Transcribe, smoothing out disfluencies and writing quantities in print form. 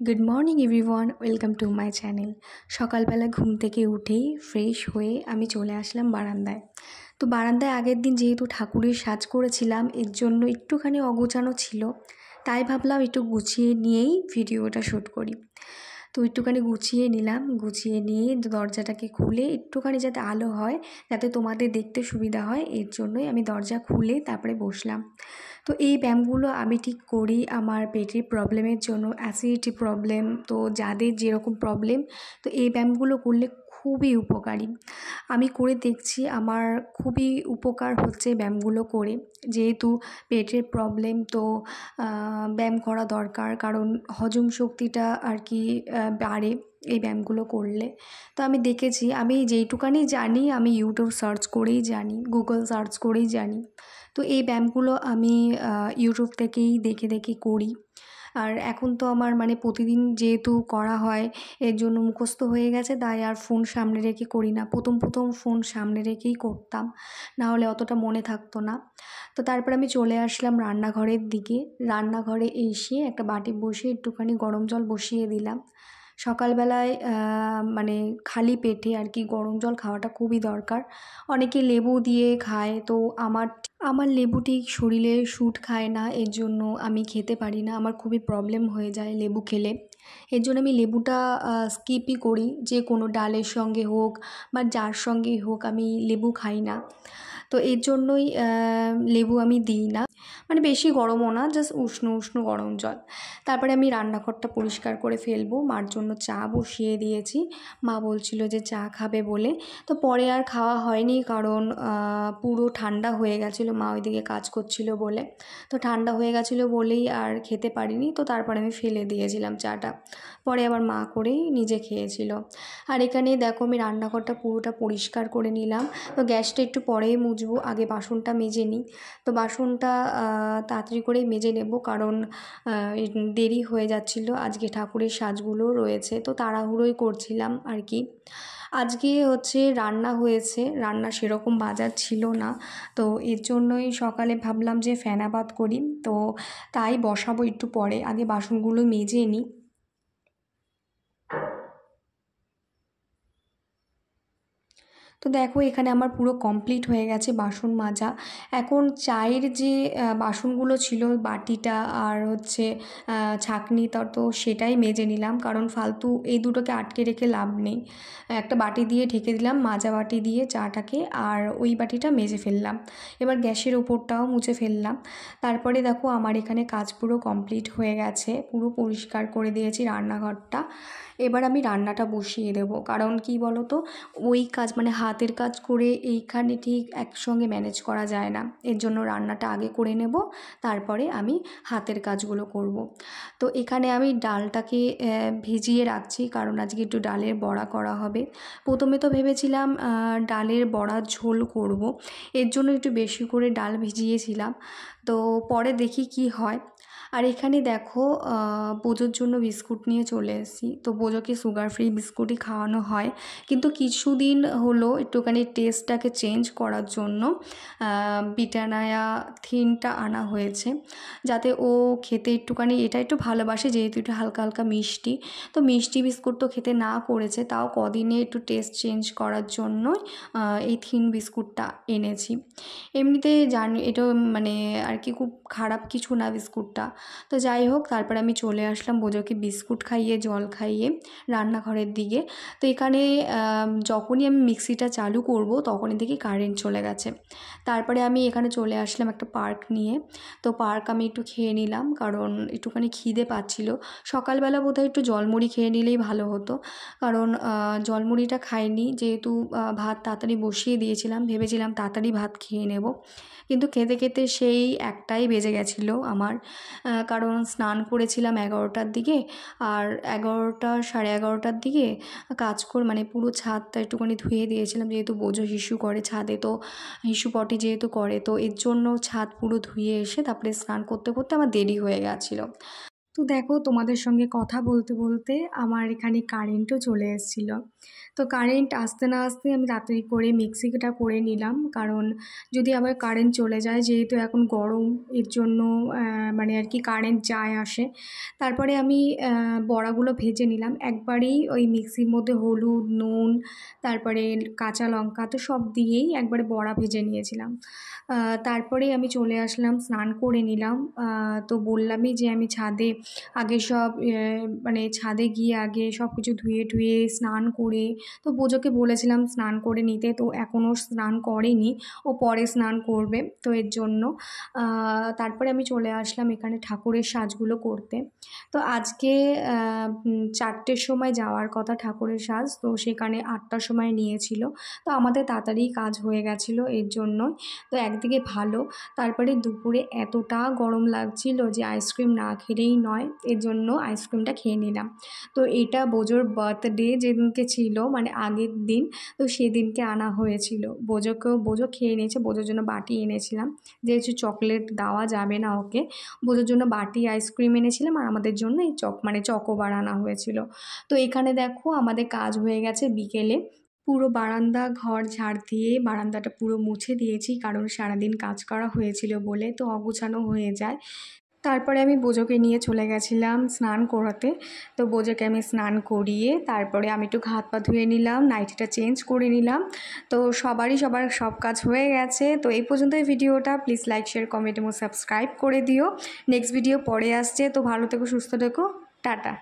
Good morning everyone, welcome to my channel. সকালবেলা ঘুম থেকে উঠেই ফ্রেশ হয়ে আমি চলে আসলাম বারান্দায়। তো বারান্দায় আগের দিন যেহেতু ঠাকুরের সাজ করেছিলাম, এর জন্য একটুখানি অগোছানো ছিল, তাই ভাবলাম একটু গুছিয়ে নিয়েই ভিডিওটা শ্যুট করি। তো একটুখানি গুছিয়ে নিলাম, গুছিয়ে নিয়ে দরজাটাকে খুলে একটুখানি যাতে আলো হয়, যাতে তোমাদের দেখতে সুবিধা হয়, এর জন্যই আমি দরজা খুলে তারপরে বসলাম। তো এই ব্যায়ামগুলো আমি ঠিক করি আমার পেটের প্রবলেমের জন্য, অ্যাসিডিটি প্রবলেম, তো যাদের যেরকম প্রবলেম, তো এই ব্যায়ামগুলো করলে খুবই উপকারী। আমি করে দেখছি আমার খুবই উপকার হচ্ছে ব্যায়ামগুলো করে। যেহেতু পেটের প্রবলেম, তো ব্যায়াম করা দরকার, কারণ হজম শক্তিটা আর কি বাড়ে এই ব্যায়ামগুলো করলে। তো আমি দেখেছি, আমি যেইটুকানি জানি আমি ইউটিউব সার্চ করেই জানি, গুগল সার্চ করেই জানি। তো এই ব্যায়ামগুলো আমি ইউটিউব থেকেই দেখে দেখে করি। আর এখন তো আমার প্রতিদিন যেহেতু করা হয়, এর জন্য মুখস্থ হয়ে গেছে, তাই আর ফোন সামনে রেখে করি না। প্রথম ফোন সামনে রেখেই করতাম, না হলে অতটা মনে থাকতো না। তো তারপর আমি চলে আসলাম রান্নাঘরের দিকে। রান্নাঘরে এসে একটা বাটি বসিয়ে একটুখানি গরম জল বসিয়ে দিলাম। সকালবেলায় খালি পেটে আর কি গরম জল খাওয়াটা খুবই দরকার। অনেকে লেবু দিয়ে খায়, তো আমার লেবু ঠিক শরীরে স্যুট খায় না, এর জন্য আমি খেতে পারি না, আমার খুবই প্রবলেম হয়ে যায় লেবু খেলে। এর জন্য আমি লেবুটা স্কিপই করি, যে কোনো ডালের সঙ্গে হোক বা যার সঙ্গেই হোক আমি লেবু খাই না। তো এর জন্যই লেবু আমি দিই না, বেশি গরমও না, জাস্ট উষ্ণ উষ্ণ গরম জল। তারপরে আমি রান্নাঘরটা পরিষ্কার করে ফেলবো। মার জন্য চা বসিয়ে দিয়েছি, মা বলছিল যে চা খাবে বলে। তো পরে আর খাওয়া হয়নি, কারণ পুরো ঠান্ডা হয়ে গেছিলো, মা ওইদিকে কাজ করছিল বলে। তো ঠান্ডা হয়ে গেছিলো বলেই আর খেতে পারিনি। তো তারপরে আমি ফেলে দিয়েছিলাম চাটা, পরে আবার মা করেই নিজে খেয়েছিল। আর এখানে দেখো আমি রান্নাঘরটা পুরোটা পরিষ্কার করে নিলাম। তো গ্যাসটা একটু পরেই মুছবো, আগে বাসনটা মেজে নিই। তো বাসনটা তাড়াতাড়ি করেই মেজে নেব, কারণ দেরি হয়ে যাচ্ছিল, আজকে ঠাকুরের সাজগুলো রয়েছে, তো তাড়াহুড়োই করছিলাম আর কি। আজকে হচ্ছে রান্না হয়েছে, রান্না সেরকম বাজার ছিল না, তো এর জন্যই সকালে ভাবলাম যে ফেনাবাদ করি, তো তাই বসাবো একটু পরে, আগে বাসনগুলো মেজে নিই। তো দেখো এখানে আমার পুরো কমপ্লিট হয়ে গেছে বাসন মাজা। এখন চায়ের যে বাসনগুলো ছিল, বাটিটা আর হচ্ছে ছাঁকনি, তো সেটাই মেজে নিলাম, কারণ ফালতু এই দুটোকে আটকে রেখে লাভ নেই। একটা বাটি দিয়ে ঢেকে দিলাম, মাজা বাটি দিয়ে চাটাকে, আর ওই বাটিটা মেজে ফেললাম। এবার গ্যাসের ওপরটাও মুছে ফেললাম। তারপরে দেখো আমার এখানে কাজ পুরো কমপ্লিট হয়ে গেছে, পুরো পরিষ্কার করে দিয়েছি রান্নাঘরটা। এবার আমি রান্নাটা বসিয়ে দেবো, কারণ কি বলো তো, ওই কাজ হাতের কাজ করে এইখানে ঠিক একসঙ্গে ম্যানেজ করা যায় না, এর জন্য রান্নাটা আগে করে নেব, তারপরে আমি হাতের কাজগুলো করব। তো এখানে আমি ডালটাকে ভিজিয়ে রাখছি, কারণ আজকে একটু ডালের বড়া করা হবে। প্রথমে তো ভেবেছিলাম ডালের বড়ার ঝোল করব, এর জন্য একটু বেশি করে ডাল ভিজিয়েছিলাম, তো পরে দেখি কি হয়। আর এখানে দেখো বোজোর জন্য বিস্কুট নিয়ে চলে এসেছি। তো বোজোকে সুগার ফ্রি বিস্কুটই খাওয়ানো হয়, কিন্তু কিছুদিন হলো একটুখানি টেস্টটাকে চেঞ্জ করার জন্য ব্রিটানিয়া থিনটা আনা হয়েছে, যাতে ও খেতে একটুখানি এটা একটু ভালোবাসে, যেহেতু একটু হালকা হালকা মিষ্টি। তো মিষ্টি বিস্কুট তো খেতে না করেছে, তাও কদিনে একটু টেস্ট চেঞ্জ করার জন্য এই থিন বিস্কুটটা এনেছি। এমনিতে জানি এটা আর কি খুব খারাপ কিছু না বিস্কুটটা। তো যাই হোক, তারপর আমি চলে আসলাম বোজোকে বিস্কুট খাইয়ে জল খাইয়ে রান্নাঘরের দিকে। তো এখানে যখনই আমি মিক্সিটা চালু করব, তখনই দেখি কারেন্ট চলে গেছে। তারপরে আমি এখানে চলে আসলাম একটা পার্ক নিয়ে। তো পার্ক আমি একটু খেয়ে নিলাম, কারণ একটুখানি খিদে পাচ্ছিল। সকালবেলা বোধহয় একটু জলমুড়ি খেয়ে নিলেই ভালো হতো, কারণ জলমুড়িটা খাইনি, যেহেতু ভাত তাড়াতাড়ি বসিয়ে দিয়েছিলাম, ভেবেছিলাম তাড়াতাড়ি ভাত খেয়ে নেব, কিন্তু খেতে খেতে সেই 1টাই বেজে গেছিলো আমার, কারণ স্নান করেছিলাম 11টার দিকে, আর 11টা সাড়ে 11টার দিকে কাজ পুরো ছাদটা একটুখানি ধুয়ে দিয়েছিলাম, যেহেতু বোঝো হিসু করে ছাদে, তো হিসু পটি যেহেতু করে, তো এর জন্য ছাদ পুরো ধুয়ে এসে তারপরে স্নান করতে করতে আমার দেরি হয়ে গেছিলো। তো দেখো তোমাদের সঙ্গে কথা বলতে বলতে আমার এখানে কারেন্টও চলে এসেছিল। তো কারেন্ট আসতে না আসতে আমি তাড়াতাড়ি করে মিক্সিটা করে নিলাম, কারণ যদি আবার কারেন্ট চলে যায়, যেহেতু এখন গরম, এর জন্য মানে আর কি কারেন্ট যায় আসে। তারপরে আমি বড়াগুলো ভেজে নিলাম একবারেই ওই মিক্সির মধ্যে, হলুদ, নুন, তারপরে কাঁচা লঙ্কা, তো সব দিয়েই একবারে বড়া ভেজে নিয়েছিলাম। তারপরে আমি চলে আসলাম, স্নান করে নিলাম। তো বললামই যে আমি ছাদে আগে সব মানে ছাদে গিয়ে আগে সব কিছু ধুয়ে টুয়ে স্নান করে, তো বোজোকে বলেছিলাম স্নান করে নিতে, তো এখনও স্নান করেনি, ও পরে স্নান করবে। তো এর জন্য তারপরে আমি চলে আসলাম এখানে ঠাকুরের সাজগুলো করতে। তো আজকে 4টের সময় যাওয়ার কথা ঠাকুরের সাজ, তো সেখানে 8টার সময় নিয়েছিল। তো আমাদের তাড়াতাড়ি কাজ হয়ে গেছিলো এর জন্যই। তো একদিকে ভালো, তারপরে দুপুরে এতটা গরম লাগছিল যে আইসক্রিম না খেলেই নয়, এর জন্য আইসক্রিমটা খেয়ে নিলাম। তো এটা বোজোর বার্থডে যেদিনকে ছিল, মানে আগের দিন, তো সেদিনকে আনা হয়েছিল। বোজো খেয়ে নিয়েছে, বোজোর জন্য বাটি এনেছিলাম, যেহেতু চকলেট দেওয়া যাবে না ওকে। বোজোর জন্য বাটি আইসক্রিম এনেছিলাম, আর আমাদের জন্য এই মানে চকোবার আনা হয়েছিল। তো এখানে দেখো আমাদের কাজ হয়ে গেছে বিকেলে। পুরো বারান্দা ঘর ঝাড় দিয়ে বারান্দাটা পুরো মুছে দিয়েছি, কারণ সারাদিন কাজ করা হয়েছিল বলে তো অগোছানো হয়ে যায়। তারপরে আমি বোজোকে নিয়ে চলে গেছিলাম স্নান করাতে। তো বোজোকে আমি স্নান করিয়ে তারপরে আমি একটু হাত পা ধুয়ে নিলাম, নাইটিটা চেঞ্জ করে নিলাম। তো সবার সব কাজ হয়ে গেছে। তো এই পর্যন্তই ভিডিওটা। প্লিজ লাইক, শেয়ার, কমেন্ট এবং সাবস্ক্রাইব করে দিও। নেক্সট ভিডিও পরে আসছে। তো ভালো থেকো, সুস্থ থেকো, টাটা।